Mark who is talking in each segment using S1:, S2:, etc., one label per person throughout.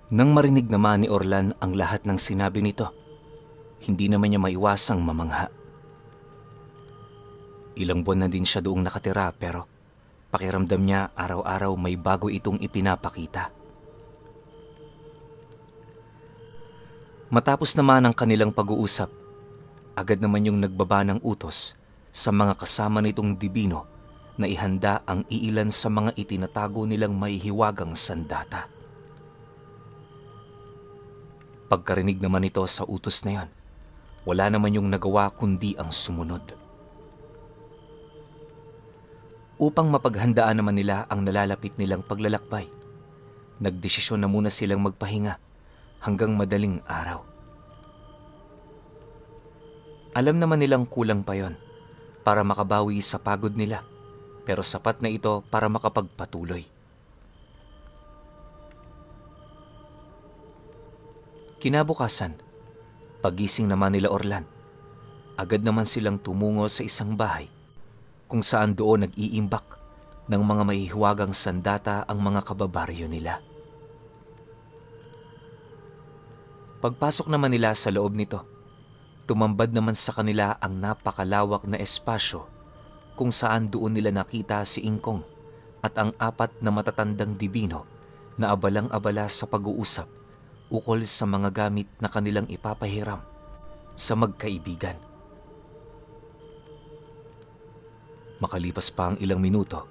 S1: Nang marinig naman ni Orlan ang lahat ng sinabi nito, hindi naman niya maiwasang mamangha. Ilang buwan na din siya doong nakatira pero pakiramdam niya araw-araw may bago itong ipinapakita. Matapos naman ang kanilang pag-uusap, agad naman yung nagbaba ng utos sa mga kasama nitong Dibino na ihanda ang iilan sa mga itinatago nilang mahihiwagang sandata. Pagkarinig naman ito sa utos na yon, wala naman yung nagawa kundi ang sumunod. Upang mapaghandaan naman nila ang nalalapit nilang paglalakbay, nagdesisyon na muna silang magpahinga hanggang madaling araw. Alam naman nilang kulang pa yon para makabawi sa pagod nila, pero sapat na ito para makapagpatuloy. Kinabukasan, pagising naman nila Orlan, agad naman silang tumungo sa isang bahay kung saan doon nag-iimbak ng mga mahihiwagang sandata ang mga kababaryo nila. Pagpasok naman nila sa loob nito, tumambad naman sa kanila ang napakalawak na espasyo kung saan doon nila nakita si Ingkong at ang 4 na matatandang Dibino na abalang-abala sa pag-uusap ukol sa mga gamit na kanilang ipapahiram sa magkaibigan. Makalipas pa ang ilang minuto,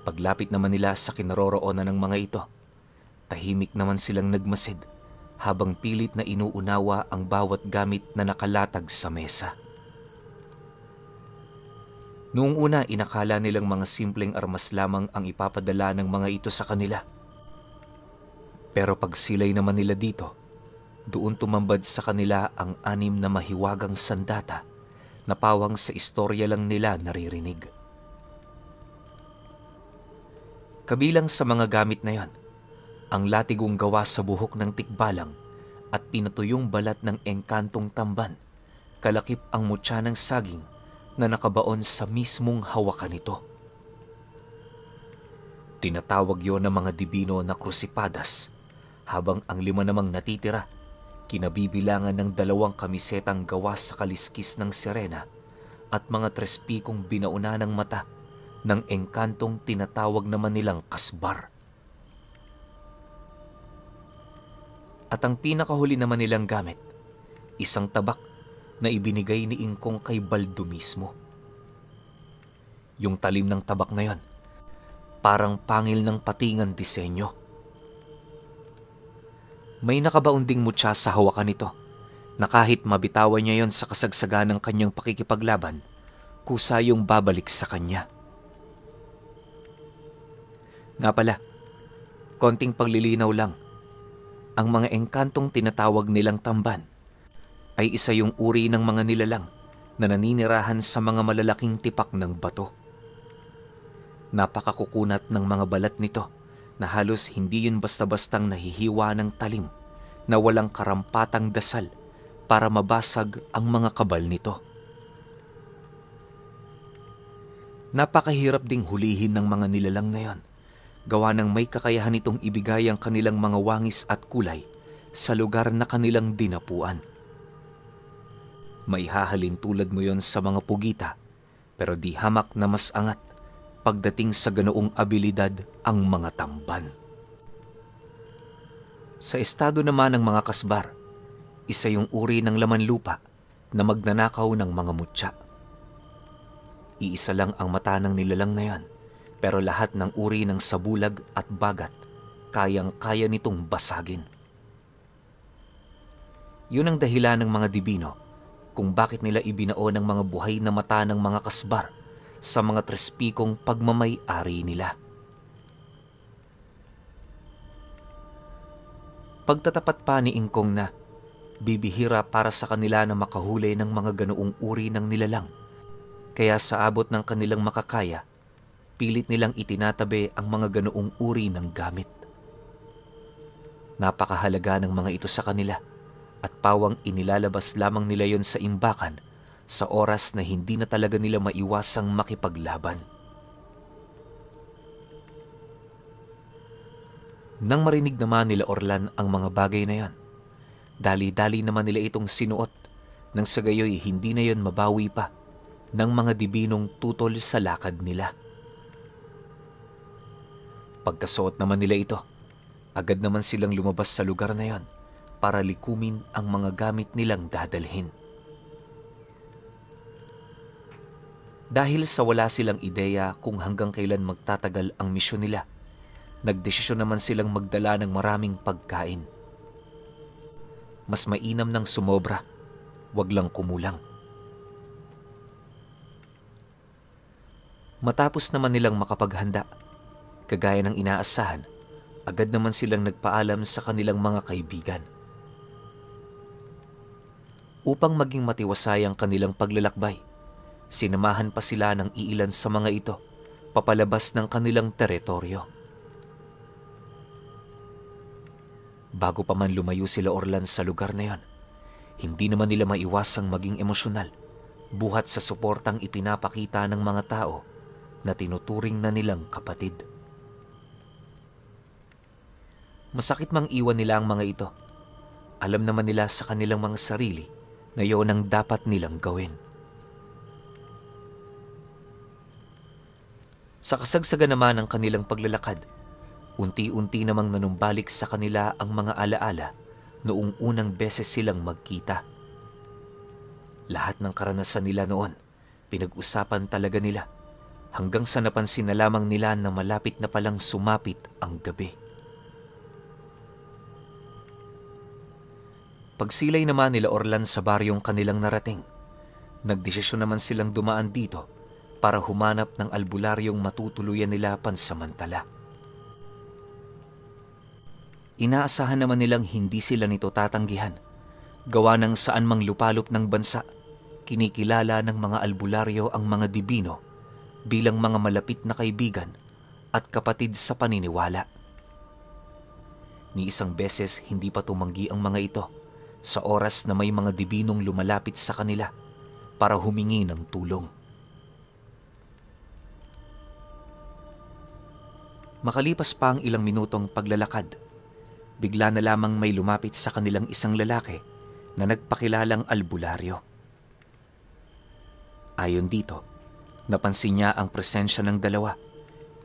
S1: paglapit naman nila sa kinaroroonan ng mga ito, tahimik naman silang nagmasid habang pilit na inuunawa ang bawat gamit na nakalatag sa mesa. Noong una, inakala nilang mga simpleng armas lamang ang ipapadala ng mga ito sa kanila. Pero pag silay naman nila dito, doon tumambad sa kanila ang 6 na mahiwagang sandata na pawang sa istorya lang nila naririnig. Kabilang sa mga gamit na yon, ang latigong gawa sa buhok ng tikbalang at pinatuyong balat ng engkantong tamban, kalakip ang mutya ng saging na nakabaon sa mismong hawakan nito. Tinatawag yon ng mga Dibino na krusipadas, habang ang 5 namang natitira, kinabibilangan ng 2 kamisetang gawa sa kaliskis ng sirena at mga 3 pikong binauna ng mata ng engkantong tinatawag naman nilang kasbar. At ang pinakahuli naman nilang gamit, isang tabak na ibinigay ni Ingkong kay Baldo mismo. Yung talim ng tabak na yon, parang pangil ng patingan disenyo. May nakabaon ding mutya sa hawakan nito na kahit mabitawan niya yon sa kasagsagan ng kanyang pakikipaglaban, kusa yung babalik sa kanya. Nga pala, konting paglilinaw lang, ang mga engkantong tinatawag nilang tamban ay isa yung uri ng mga nilalang na naninirahan sa mga malalaking tipak ng bato. Napakakukunat ng mga balat nito na halos hindi yun basta-bastang nahihiwa ng talim na walang karampatang dasal para mabasag ang mga kabal nito. Napakahirap ding hulihin ng mga nilalang na yon, gawa ng may kakayahan itong ibigay ang kanilang mga wangis at kulay sa lugar na kanilang dinapuan. Maihahalin tulad mo yon sa mga pugita, pero di hamak na mas angat pagdating sa ganoong abilidad ang mga tamban. Sa estado naman ng mga kasbar, isa yung uri ng laman lupa na magnanakaw ng mga mutya. Iisa lang ang mata ng nilalang na yan, pero lahat ng uri ng sabulag at bagat kayang-kaya nitong basagin. Yun ang dahilan ng mga Dibino kung bakit nila ibinao ng mga buhay na mata ng mga kasbar sa mga 3 pikong pagmamay-ari nila. Pagtatapat pa ni Ingkong na bibihira para sa kanila na makahuli ng mga ganoong uri ng nilalang, kaya sa abot ng kanilang makakaya, pilit nilang itinatabi ang mga ganoong uri ng gamit. Napakahalaga ng mga ito sa kanila at pawang inilalabas lamang nila yon sa imbakan sa oras na hindi na talaga nila maiwasang makipaglaban. Nang marinig naman nila Orlan ang mga bagay na yon, dali-dali naman nila itong sinuot nang sa gayoy hindi na yon mabawi pa ng mga dibinong tutol sa lakad nila. Pagkasuot naman nila ito, agad naman silang lumabas sa lugar na yon para likumin ang mga gamit nilang dadalhin. Dahil sa wala silang ideya kung hanggang kailan magtatagal ang misyon nila, nagdesisyon naman silang magdala ng maraming pagkain. Mas mainam ng sumobra, wag lang kumulang. Matapos naman nilang makapaghanda, kagaya ng inaasahan, agad naman silang nagpaalam sa kanilang mga kaibigan. Upang maging matiwasay ang kanilang paglalakbay, sinamahan pa sila ng iilan sa mga ito papalabas ng kanilang teritoryo. Bago pa man lumayo sila Orlan sa lugar na yon, hindi naman nila maiwasang maging emosyonal buhat sa suportang ipinapakita ng mga tao na tinuturing na nilang kapatid. Masakit mang iwan nila ang mga ito. Alam naman nila sa kanilang mga sarili na yon ang dapat nilang gawin. Sa kasagsagan naman ng kanilang paglalakad, unti-unti namang nanumbalik sa kanila ang mga alaala noong unang beses silang magkita. Lahat ng karanasan nila noon, pinag-usapan talaga nila hanggang sa napansin na lamang nila na malapit na palang sumapit ang gabi. Pagsilay naman nila Orlan sa baryong kanilang narating, nagdesisyon naman silang dumaan dito para humanap ng albularyong matutuluyan nila pansamantala. Inaasahan naman nilang hindi sila nito tatanggihan. Gawa ng saan mang lupalop ng bansa, kinikilala ng mga albularyo ang mga dibino bilang mga malapit na kaibigan at kapatid sa paniniwala. Ni isang beses hindi pa tumanggi ang mga ito sa oras na may mga dibinong lumalapit sa kanila para humingi ng tulong. Makalipas pa ang ilang minutong paglalakad, bigla na lamang may lumapit sa kanilang isang lalaki na nagpakilalang albularyo. Ayon dito, napansin niya ang presensya ng dalawa,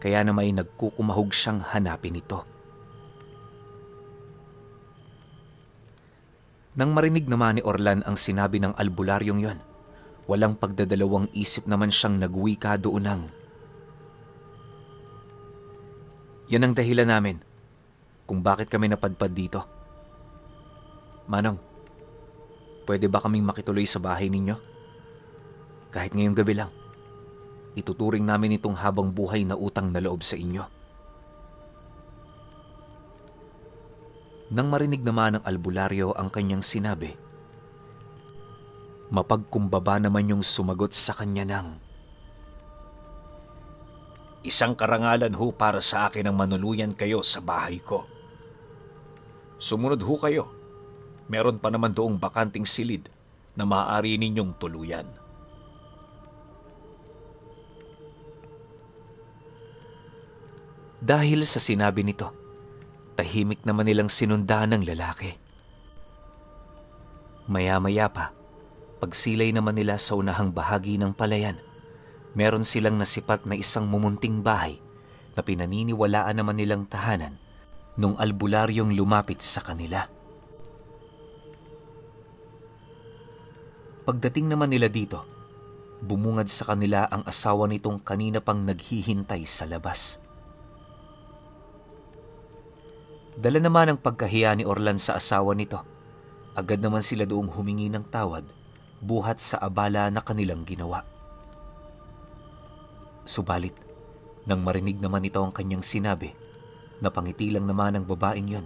S1: kaya na may nagkukumahog siyang hanapin ito. Nang marinig naman ni Orlan ang sinabi ng albularyong yon, walang pagdadalawang isip naman siyang nagwika doon ng, "Yan ang dahilan namin kung bakit kami napadpad dito. Manong, pwede ba kaming makituloy sa bahay ninyo? Kahit ngayong gabi lang, ituturing namin itong habang buhay na utang na loob sa inyo." Nang marinig naman ng albularyo ang kanyang sinabi, mapagkumbaba naman yung sumagot sa kanya ng, "Isang karangalan ho para sa akin ang manuluyan kayo sa bahay ko. Sumunod ho kayo. Meron pa naman doong bakanting silid na maaari ninyong tuluyan." Dahil sa sinabi nito, tahimik naman nilang sinundahan ng lalaki. Maya-maya pa, pagsilay naman nila sa unahang bahagi ng palayan, meron silang nasipat na isang mumunting bahay na pinaniniwalaan naman nilang tahanan nung albularyong lumapit sa kanila. Pagdating naman nila dito, bumungad sa kanila ang asawa nitong kanina pang naghihintay sa labas. Dala naman ang pagkahiya ni Orlan sa asawa nito. Agad naman sila doong humingi ng tawad buhat sa abala na kanilang ginawa. Subalit, nang marinig naman ito ang kanyang sinabi, napangiti lang naman ang babaeng yon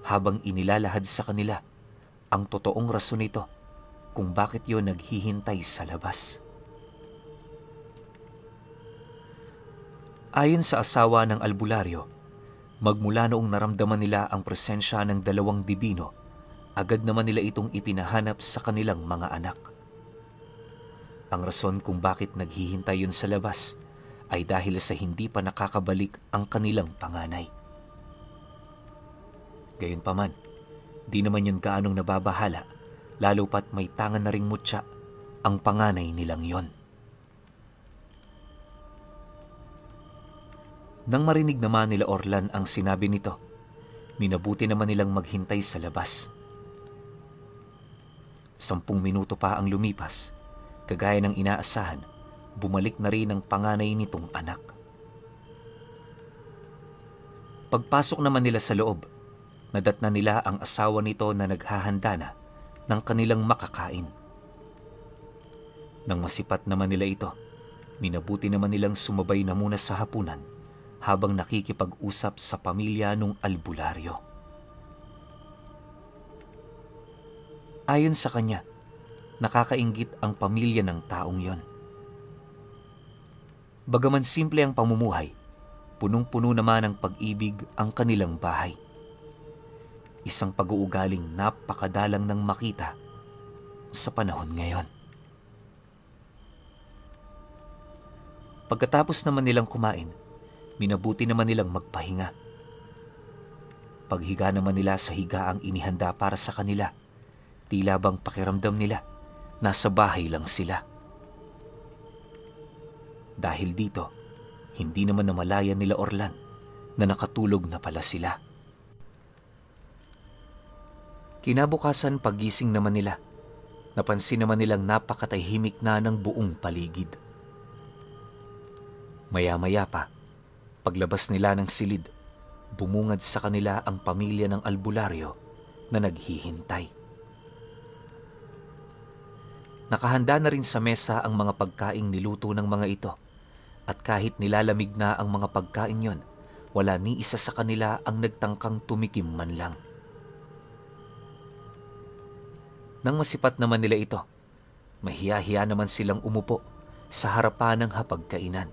S1: habang inilalahad sa kanila ang totoong rason nito kung bakit yon naghihintay sa labas. Ayon sa asawa ng albularyo, magmula noong naramdaman nila ang presensya ng dalawang dibino, agad naman nila itong ipinahanap sa kanilang mga anak. Ang rason kung bakit naghihintay yun sa labas ay dahil sa hindi pa nakakabalik ang kanilang panganay. Gayunpaman, di naman yun gaanong nababahala, lalo pat may tangan na ring mutya ang panganay nilang yon. Nang marinig naman nila Orlan ang sinabi nito, minabuti naman nilang maghintay sa labas. 10 minuto pa ang lumipas, kagaya ng inaasahan, bumalik na rin ang panganay nitong anak. Pagpasok naman nila sa loob, nadatna nila ang asawa nito na naghahanda na ng kanilang makakain. Nang masipat naman nila ito, minabuti naman nilang sumabay na muna sa hapunan habang nakikipag-usap sa pamilya nung albularyo. Ayon sa kanya, nakakainggit ang pamilya ng taong yon. Bagaman simple ang pamumuhay, punong-puno naman ng pag-ibig ang kanilang bahay. Isang pag-uugaling napakadalang nang makita sa panahon ngayon. Pagkatapos naman nilang kumain, minabuti naman nilang magpahinga. Paghiga naman nila sa higaang inihanda para sa kanila, tila bang pakiramdam nila nasa bahay lang sila. Dahil dito, hindi naman namalayan nila Orlan na nakatulog na pala sila. Kinabukasan pagising naman nila, napansin naman nilang napakatahimik na ng buong paligid. Maya-maya pa, paglabas nila ng silid, bumungad sa kanila ang pamilya ng albularyo na naghihintay. Nakahanda na rin sa mesa ang mga pagkaing niluto ng mga ito, at kahit nilalamig na ang mga pagkain yon, wala ni isa sa kanila ang nagtangkang tumikim man lang. Nang masipat naman nila ito, mahiya-hiya naman silang umupo sa harapan ng hapagkainan.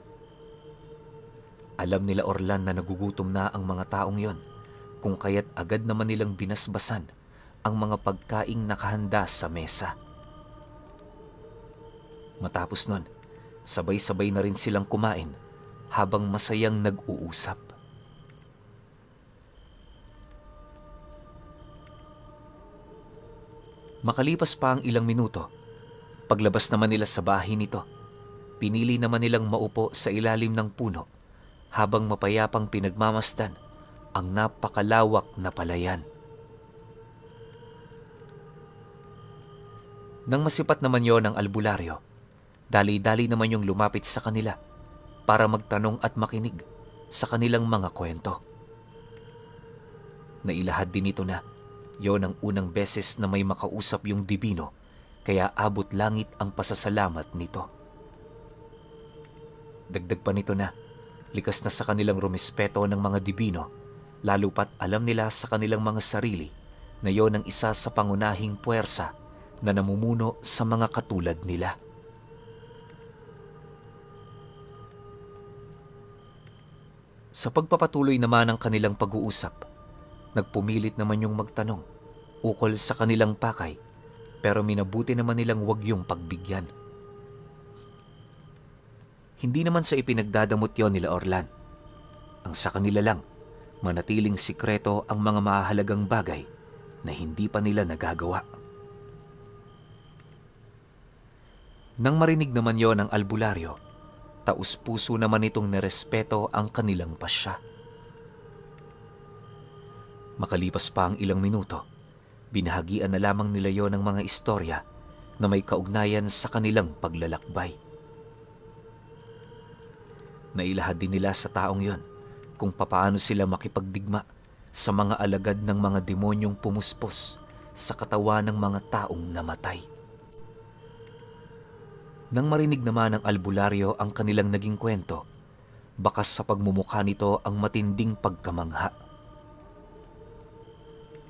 S1: Alam nila Orlan na nagugutom na ang mga taong yon, kung kaya't agad naman nilang binasbasan ang mga pagkaing nakahanda sa mesa. Matapos nun, sabay-sabay na rin silang kumain habang masayang nag-uusap. Makalipas pa ang ilang minuto, paglabas naman nila sa bahay nito, pinili naman nilang maupo sa ilalim ng puno habang mapayapang pinagmamasdan ang napakalawak na palayan. Nang masipat naman yon ang albularyo, dali-dali naman yung lumapit sa kanila para magtanong at makinig sa kanilang mga kwento. Nailahad din ito na yon ang unang beses na may makausap yung dibino, kaya abot langit ang pasasalamat nito. Dagdag pa nito na likas na sa kanilang rumispeto ng mga dibino, lalo pat alam nila sa kanilang mga sarili na yon ang isa sa pangunahing puwersa na namumuno sa mga katulad nila. Sa pagpapatuloy naman ng kanilang pag-uusap, nagpumilit naman yung magtanong ukol sa kanilang pakay, pero minabuti naman nilang wag yung pagbigyan. Hindi naman sa ipinagdadamot yon nila Orlan. Ang sa kanila lang, manatiling sikreto ang mga mahalagang bagay na hindi pa nila nagagawa. Nang marinig naman yon ng albularyo, taus-puso naman itong nirespeto ang kanilang pasya. Makalipas pa ang ilang minuto, binahagian na lamang nila yon ng mga istorya na may kaugnayan sa kanilang paglalakbay. Nailahad din nila sa taong yon kung papaano sila makipagdigma sa mga alagad ng mga demonyong pumuspos sa katawan ng mga taong namatay. Nang marinig naman ng albularyo ang kanilang naging kwento, bakas sa pagmumukha nito ang matinding pagkamangha.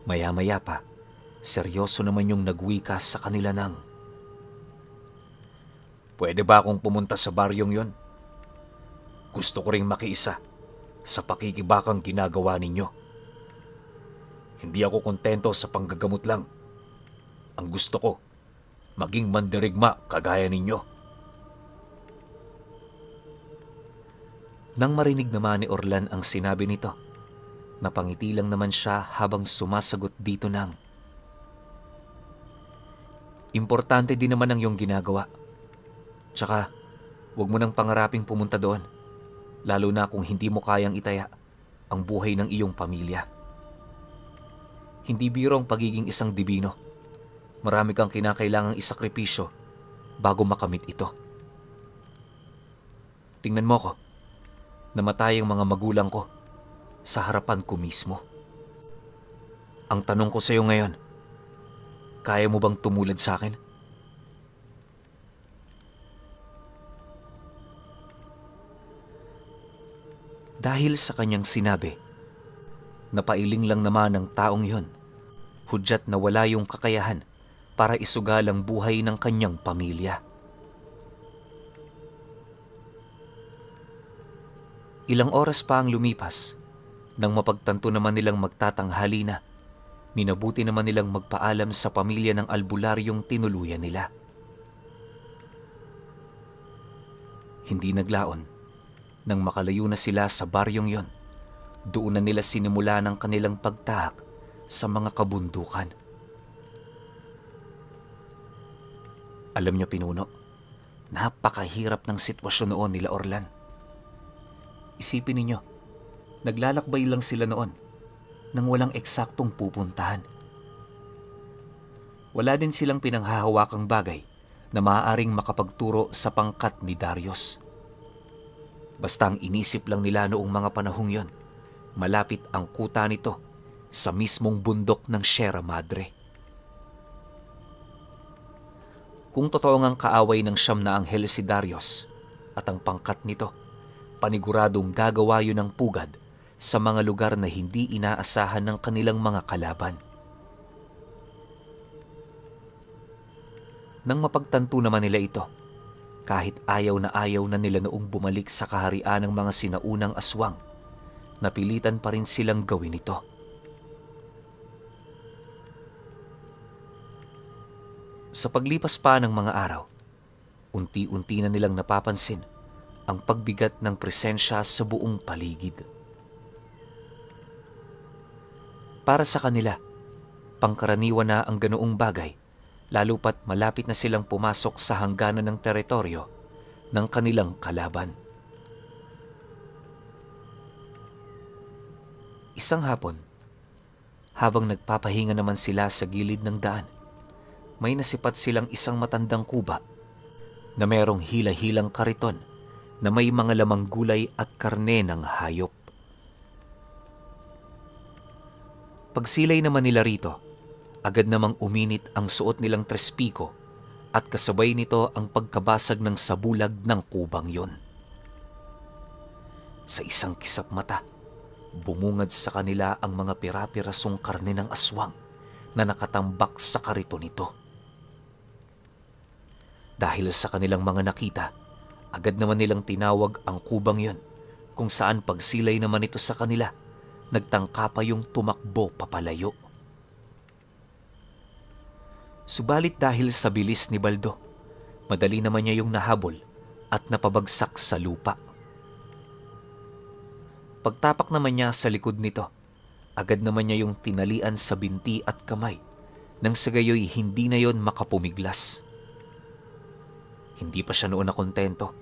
S1: Maya-maya pa, seryoso naman yung nagwika sa kanila ng, "Pwede ba akong pumunta sa baryong yon? Gusto ko ring makiisa sa pakikibakang ginagawa ninyo. Hindi ako kontento sa panggagamot lang. Ang gusto ko, maging mandirigma kagaya ninyo." Nang marinig naman ni Orlan ang sinabi nito, Napangiti lang naman siya habang sumasagot dito ng, "Importante din naman ang iyong ginagawa. Tsaka, huwag mo nang pangaraping pumunta doon, lalo na kung hindi mo kayang itaya ang buhay ng iyong pamilya. Hindi biro ang pagiging isang dibino. Marami kang kinakailangang isakripisyo bago makamit ito. Tingnan mo ko, namatay ang mga magulang ko sa harapan ko mismo. Ang tanong ko sa iyo ngayon, kaya mo bang tumulad sa akin?" Dahil sa kanyang sinabi, napailing lang naman ng taong yon, hudyat na wala yung kakayahan para isugal ang buhay ng kanyang pamilya. Ilang oras pa ang lumipas, nang mapagtanto naman nilang magtatanghali na, minabuti naman nilang magpaalam sa pamilya ng albularyong tinuluyan nila. Hindi naglaon, nang makalayo na sila sa baryong yon, doon na nila sinimula ng kanilang pagtahak sa mga kabundukan. Alam niyo, pinuno, napakahirap ng sitwasyon noon nila Orlan. Isipin ninyo, naglalakbay lang sila noon nang walang eksaktong pupuntahan. Wala din silang pinanghahawakang bagay na maaaring makapagturo sa pangkat ni Darius. Basta ang inisip lang nila noong mga panahong yon, malapit ang kuta nito sa mismong bundok ng Sierra Madre. Kung totoo ngang kaaway ng siyam na anghel si Darius at ang pangkat nito, paniguradong gagawa yun ng pugad sa mga lugar na hindi inaasahan ng kanilang mga kalaban. Nang mapagtanto naman nila ito, kahit ayaw na nila noong bumalik sa kaharian ng mga sinaunang aswang, napilitan pa rin silang gawin ito. Sa paglipas pa ng mga araw, unti-unti na nilang napapansin ang pagbigat ng presensya sa buong paligid. Para sa kanila, pangkaraniwan na ang ganoong bagay, lalo pat malapit na silang pumasok sa hangganan ng teritoryo ng kanilang kalaban. Isang hapon, habang nagpapahinga naman sila sa gilid ng daan, may nasipat silang isang matandang kuba na merong hila-hilang kariton na may mga lamang gulay at karne ng hayop. Pagsilay naman nila rito, agad namang uminit ang suot nilang trespiko at kasabay nito ang pagkabasag ng sabulag ng kubang yon. Sa isang kisap mata, bumungad sa kanila ang mga pira-pirasong karne ng aswang na nakatambak sa kariton nito. Dahil sa kanilang mga nakita, agad naman nilang tinawag ang kubang yon, kung saan pagsilay naman ito sa kanila, nagtangka pa yung tumakbo papalayo. Subalit dahil sa bilis ni Baldo, madali naman niya yung nahabol at napabagsak sa lupa. Pagtapak naman niya sa likod nito, agad naman niya yung tinalian sa binti at kamay, nang sa gayoy hindi na yon makapumiglas. Hindi pa siya noon nakontento,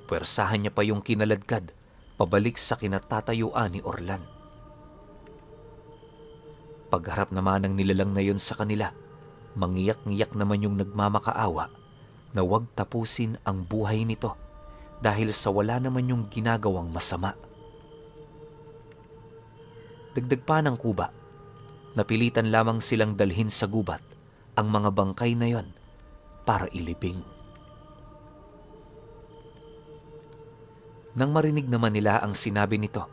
S1: puwersahan niya pa yung kinaladkad pabalik sa kinatatayuan ni Orlan. Pagharap naman ng nilalang na yon sa kanila, mangiyak-ngiyak naman yung nagmamakaawa na huwag tapusin ang buhay nito dahil sa wala naman yung ginagawang masama. Dagdag pa ng kuba, napilitan lamang silang dalhin sa gubat ang mga bangkay na yon para ilibing. Nang marinig naman nila ang sinabi nito,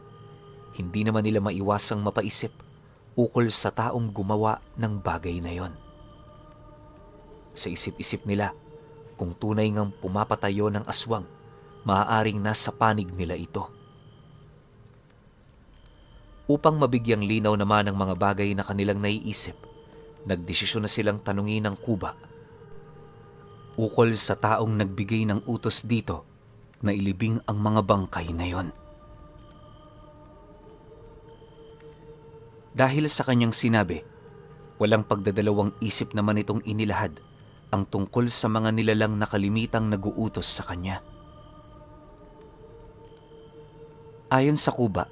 S1: hindi naman nila maiwasang mapaisip ukol sa taong gumawa ng bagay na yon. Sa isip-isip nila, kung tunay ngang pumapatayo ng aswang, maaaring nasa panig nila ito. Upang mabigyang linaw naman ang mga bagay na kanilang naiisip, nagdesisyon na silang tanungin ng kuba ukol sa taong nagbigay ng utos dito na ilibing ang mga bangkay na yon. Dahil sa kanyang sinabi, walang pagdadalawang isip naman itong inilahad ang tungkol sa mga nilalang na kalimitang naguutos sa kanya. Ayon sa kuba,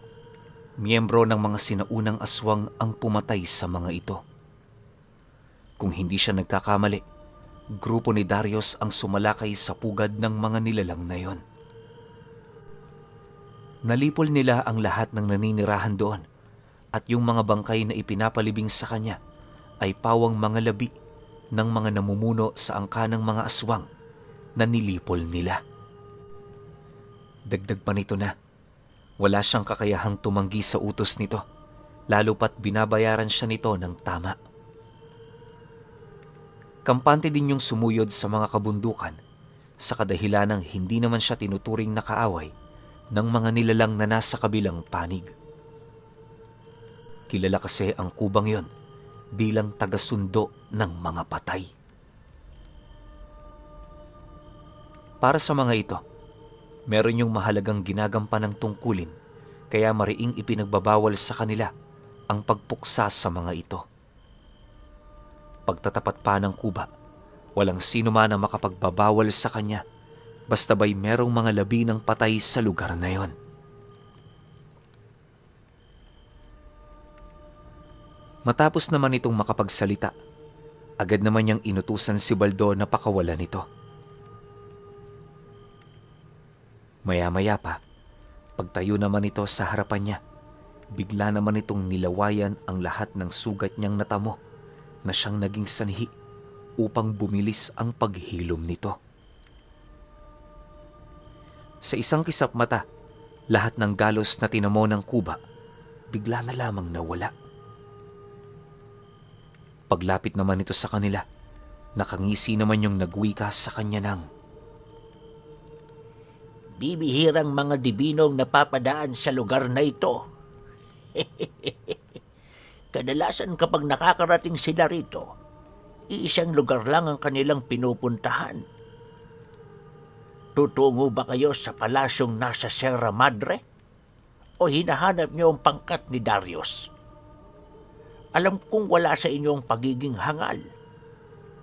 S1: miyembro ng mga sinaunang aswang ang pumatay sa mga ito. Kung hindi siya nagkakamali, grupo ni Darius ang sumalakay sa pugad ng mga nilalang na yon. Nalipol nila ang lahat ng naninirahan doon at yung mga bangkay na ipinapalibing sa kanya ay pawang mga labi ng mga namumuno sa angka ng mga aswang na nilipol nila. Dagdag pa nito na wala siyang kakayahang tumanggi sa utos nito, lalo pat binabayaran siya nito ng tama. Kampante din yung sumuyod sa mga kabundukan sa kadahilanang hindi naman siya tinuturing na kaaway ng mga nilalang na nasa kabilang panig. Kilala kasi ang kubang yon bilang tagasundo ng mga patay. Para sa mga ito, meron yung mahalagang ginagampan ng tungkulin, kaya mariing ipinagbabawal sa kanila ang pagpuksa sa mga ito. Pagtatapat pa ng kuba, walang sino man ang makapagbabawal sa kanya basta ba'y merong mga labi ng patay sa lugar na yon. Matapos naman itong makapagsalita, agad naman niyang inutusan si Baldo na pakawalan ito. Maya-maya pa, pagtayo naman ito sa harapan niya, bigla naman itong nilawayan ang lahat ng sugat niyang natamo na siyang naging sanhi upang bumilis ang paghilom nito. Sa isang kisap mata, lahat ng galos na tinamo ng kuba, bigla na lamang nawala. Paglapit naman ito sa kanila, nakangisi naman yung nagwika sa kanya ng,
S2: "Bibihirang mga dibinong napapadaan sa lugar na ito. Kadalasan kapag nakakarating sila rito, iisang lugar lang ang kanilang pinupuntahan. Tutungo ba kayo sa palasyong nasa Sierra Madre? O hinahanap niyo ang pangkat ni Darius? Alam kong wala sa inyong pagiging hangal,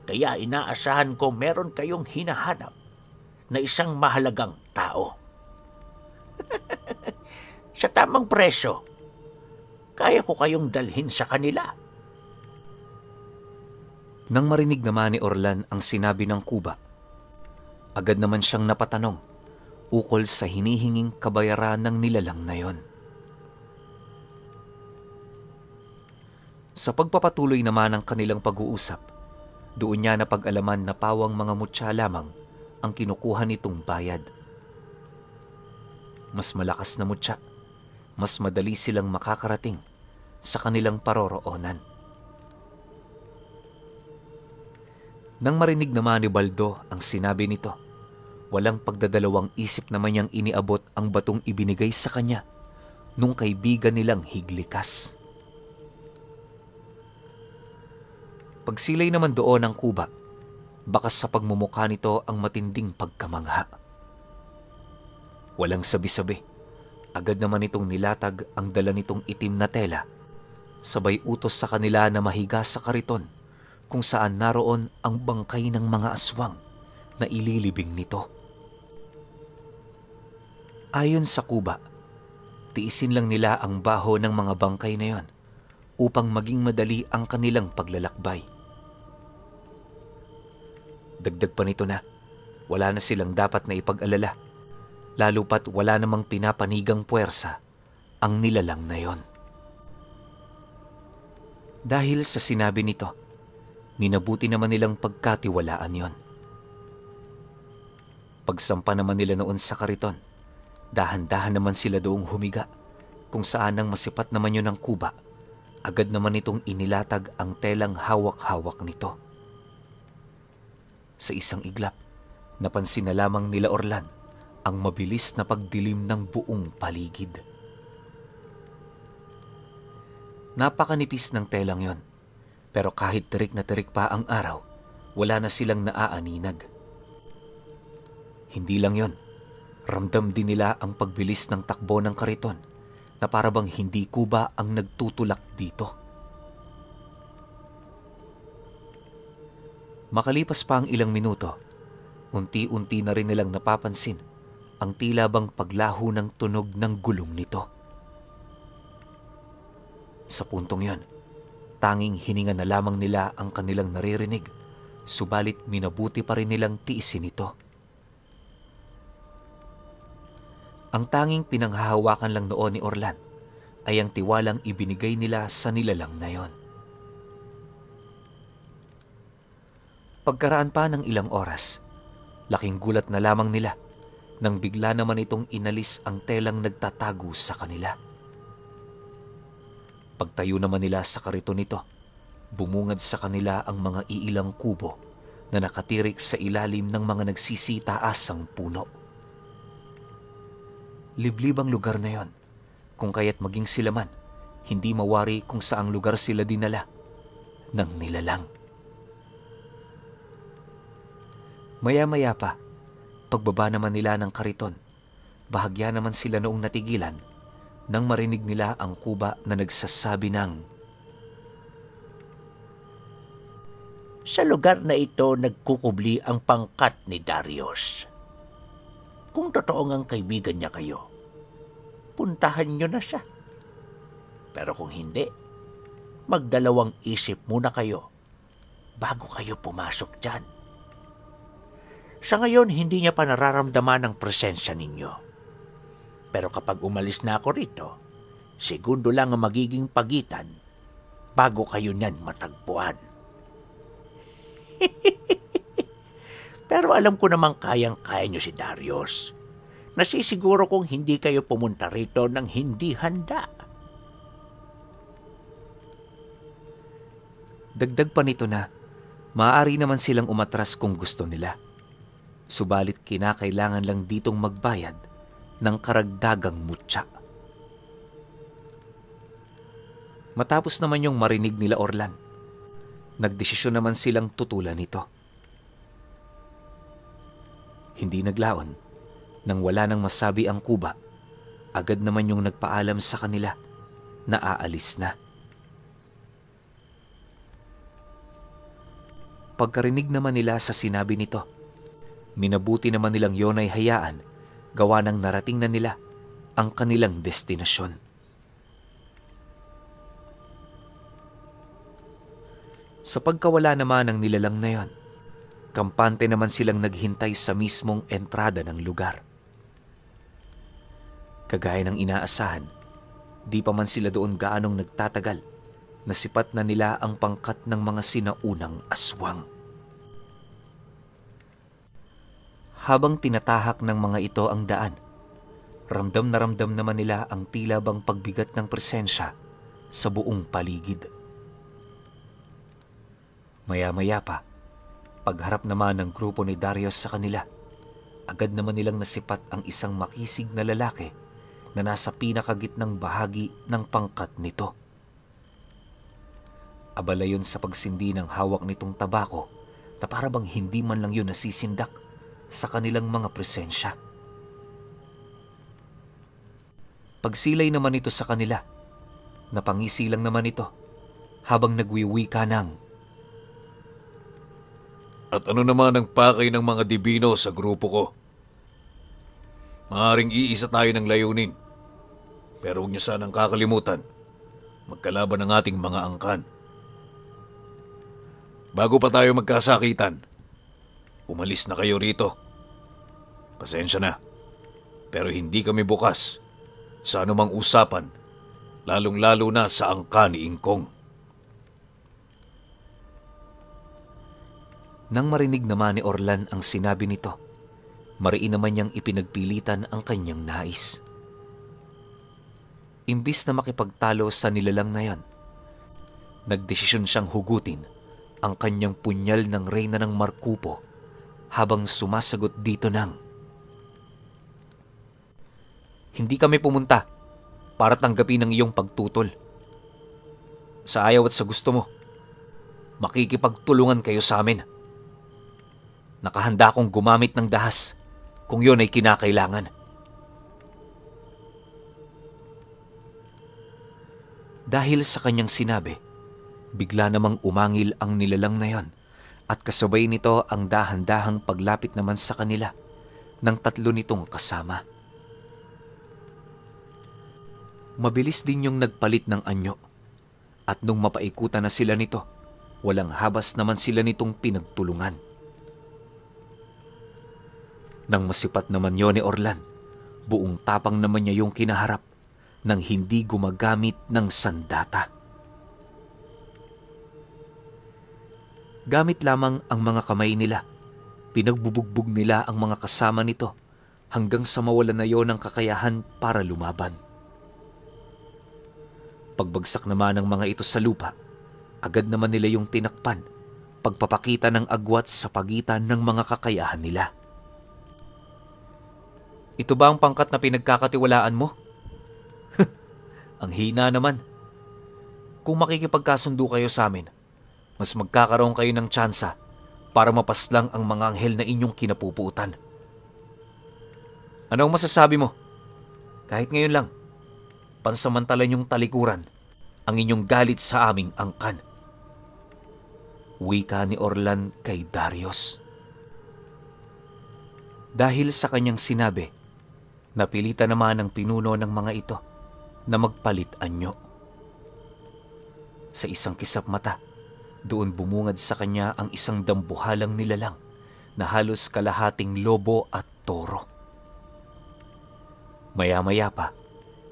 S2: kaya inaasahan ko meron kayong hinahanap na isang mahalagang tao. Sa tamang presyo, kaya ko kayong dalhin sa kanila."
S1: Nang marinig naman ni Orlan ang sinabi ng kuba, agad naman siyang napatanong ukol sa hinihinging kabayaran ng nilalang na yon. Sa pagpapatuloy naman ng kanilang pag-uusap, doon niya napag-alaman na pawang mga mutya lamang ang kinukuha nitong bayad. Mas malakas na mutya, mas madali silang makakarating sa kanilang paroroonan. Nang marinig naman ni Baldo ang sinabi nito, walang pagdadalawang isip naman niyang iniabot ang batong ibinigay sa kanya nung kaibigan nilang Higlikas. Pagsilay naman doon ng kuba, bakas sa pagmumukha nito ang matinding pagkamangha. Walang sabi-sabi, agad naman itong nilatag ang dala nitong itim na tela, sabay utos sa kanila na mahiga sa kariton kung saan naroon ang bangkay ng mga aswang na ililibing nito. Ayon sa kuba, tiisin lang nila ang baho ng mga bangkay na yon upang maging madali ang kanilang paglalakbay. Dagdag pa nito na wala na silang dapat na ipag-alala, lalo pat wala namang pinapanigang puwersa ang nilalang na yon. Dahil sa sinabi nito, minabuti naman nilang pagkatiwalaan yon. Pagsampa naman nila noon sa kariton, dahan-dahan naman sila doong humiga, kung saan nang masipat naman yun ng kuba, agad naman itong inilatag ang telang hawak-hawak nito. Sa isang iglap, napansin na lamang nila Orlan ang mabilis na pagdilim ng buong paligid. Napakanipis ng telang yon, pero kahit tirik na tirik pa ang araw, wala na silang naaaninag. Hindi lang yon, ramdam din nila ang pagbilis ng takbo ng kariton na para bang hindi kuba ang nagtutulak dito. Makalipas pa ang ilang minuto, unti-unti na rin nilang napapansin ang tila bang paglaho ng tunog ng gulong nito. Sa puntong yon, tanging hininga na lamang nila ang kanilang naririnig, subalit minabuti pa rin nilang tiisin ito. Ang tanging pinanghahawakan lang noon ni Orlan ay ang tiwalang ibinigay nila sa nilalang na yon. Pagkaraan pa ng ilang oras, laking gulat na lamang nila nang bigla naman itong inalis ang telang nagtatago sa kanila. Pagtayo naman nila sa kariton nito, bumungad sa kanila ang mga iilang kubo na nakatirik sa ilalim ng mga nagsisitaasang puno. Liblib ang lugar na yon, kung kaya't maging sila man, hindi mawari kung saang lugar sila dinala ng nilalang. Maya-maya pa, pagbaba naman nila ng kariton, bahagya naman sila noong natigilan nang marinig nila ang kuba na nagsasabi ng,
S2: "Sa lugar na ito nagkukubli ang pangkat ni Darius. Kung totoo ngang kaibigan niya kayo, puntahan niyo na siya. Pero kung hindi, magdalawang isip muna kayo bago kayo pumasok dyan. Sa ngayon, hindi niya pa nararamdaman ang presensya ninyo. Pero kapag umalis na ako rito, segundo lang ang magiging pagitan bago kayo niyan matagpuan." Pero alam ko namang kayang-kaya niyo si Darius. Nasisiguro kong hindi kayo pumunta rito nang hindi handa.
S1: Dagdag pa nito na, maaari naman silang umatras kung gusto nila. Subalit kinakailangan lang ditong magbayad ng karagdagang mutya. Matapos naman yung marinig nila Orlan, nagdesisyon naman silang tutulan ito. Hindi naglaon, nang wala nang masabi ang kuba, agad naman yung nagpaalam sa kanila na aalis na. Pagkarinig naman nila sa sinabi nito, minabuti naman nilang yon ay hayaan, gawa ng narating na nila ang kanilang destinasyon. Sa pagkawala naman ng nilalang na yon, kampante naman silang naghintay sa mismong entrada ng lugar. Kagaya ng inaasahan, di pa man sila doon gaanong nagtatagal, nasipat na nila ang pangkat ng mga sinaunang aswang. Habang tinatahak ng mga ito ang daan, ramdam na ramdam naman nila ang tila bang pagbigat ng presensya sa buong paligid. Maya-maya pa, pagharap naman ng grupo ni Darius sa kanila, agad naman nilang nasipat ang isang makisig na lalaki na nasa pinakagitnang bahagi ng pangkat nito. Abala yun sa pagsindi ng hawak nitong tabako na para bang hindi man lang yun nasisindak sa kanilang mga presensya. Pagsilay naman ito sa kanila, napangisi lang naman ito habang nagwiwika ng,
S3: "At ano naman ang pakay ng mga dibino sa grupo ko? Maaring iisa tayo ng layunin. Pero huwag niyo sanang kakalimutan, magkalaban ang ating mga angkan. Bago pa tayo magkasakitan, umalis na kayo rito. Pasensya na, pero hindi kami bukas sa anumang usapan, lalong-lalo na sa angka ni Ingkong."
S1: Nang marinig naman ni Orlan ang sinabi nito, mariin naman niyang ipinagpilitan ang kanyang nais. Imbis na makipagtalo sa nilalang na yon, nagdesisyon siyang hugutin ang kanyang punyal ng reyna ng Markupo habang sumasagot dito ng, "Hindi kami pumunta para tanggapin ang iyong pagtutol. Sa ayaw at sa gusto mo, makikipagtulungan kayo sa amin. Nakahanda akong gumamit ng dahas kung yon ay kinakailangan." Dahil sa kanyang sinabi, bigla namang umangil ang nilalang na yon at kasabay nito ang dahan-dahang paglapit naman sa kanila ng 3 nitong kasama. Mabilis din yung nagpalit ng anyo at nung mapaikutan na sila nito, walang habas naman sila nitong pinagtulungan. Nang masipat naman yon ni Orlan, buong tapang naman niya yung kinaharap nang hindi gumagamit ng sandata. Gamit lamang ang mga kamay nila, pinagbubugbog nila ang mga kasama nito hanggang sa mawalan na yon ng kakayahan para lumaban. Pagbagsak naman ng mga ito sa lupa, agad naman nila yung tinakpan, pagpapakita ng agwat sa pagitan ng mga kakayahan nila. Ito ba ang pangkat na pinagkakatiwalaan mo? Ang hina naman. Kung makikipagkasundo kayo sa amin, mas magkakaroon kayo ng tsansa para mapaslang ang mga anghel na inyong kinapupuutan. Ano ang masasabi mo? Kahit ngayon lang, pansamantala niyong talikuran ang inyong galit sa aming angkan. Wika ni Orlan kay Darius. Dahil sa kanyang sinabi, napilitan naman ang pinuno ng mga ito na magpalit anyo. Sa isang kisap mata, doon bumungad sa kanya ang isang dambuhalang nilalang na halos kalahating lobo at toro. Maya-maya pa,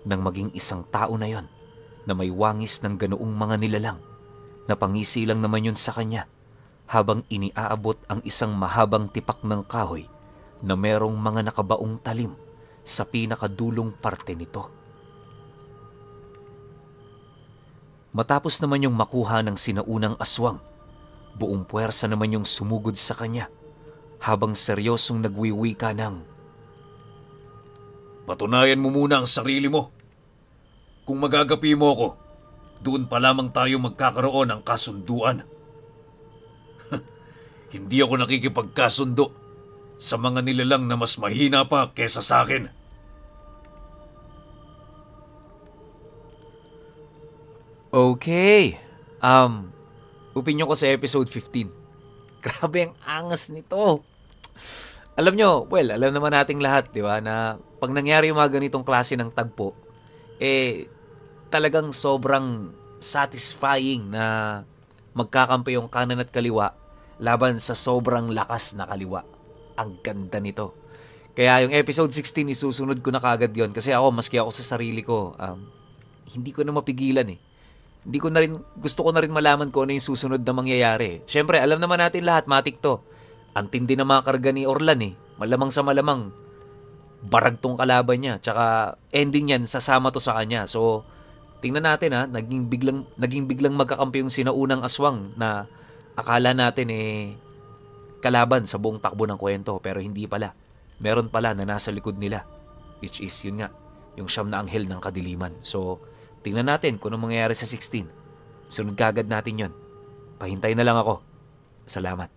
S1: nang maging isang tao na yon na may wangis ng ganoong mga nilalang, napangisi lang naman yun sa kanya habang iniaabot ang isang mahabang tipak ng kahoy na merong mga nakabaong talim sa pinakadulong parte nito. Matapos naman yung makuha ng sinaunang aswang, buong puwersa naman yung sumugod sa kanya habang seryosong nagwiwika ng,
S3: Patunayan mo muna ang sarili mo. Kung magagapi mo ko, doon pa lamang tayo magkakaroon ng kasunduan. Hindi ako nakikipagkasundo sa mga nilalang na mas mahina pa kesa sa akin.
S1: Okay. Opinion ko sa episode 15. Grabe ang angas nito. Alam nyo, alam naman nating lahat, di ba, na pag nangyari yung mga ganitong klase ng tagpo, talagang sobrang satisfying na magkakampi yung kanan at kaliwa laban sa sobrang lakas na kaliwa. Ang ganda nito. Kaya yung episode 16, isusunod ko na kagad yon kasi maski ako sa sarili ko, hindi ko na mapigilan gusto ko na rin malaman kung ano yung susunod na mangyayari. Siyempre, alam naman natin lahat, matik to. Ang tindi na mga karga ni Orlan Malamang sa malamang, barag tong kalaban niya. Tsaka ending yan, sasama to sa kanya. So, tingnan natin naging biglang magkakampi yung sinaunang aswang na akala natin kalaban sa buong takbo ng kwento. Pero hindi pala. Meron pala na nasa likod nila. Which is yun nga, yung siyam na anghel ng kadiliman. So, tingnan natin kung anong mangyayari sa 16. Sunod kagad natin yon. Pahintay na lang ako. Salamat.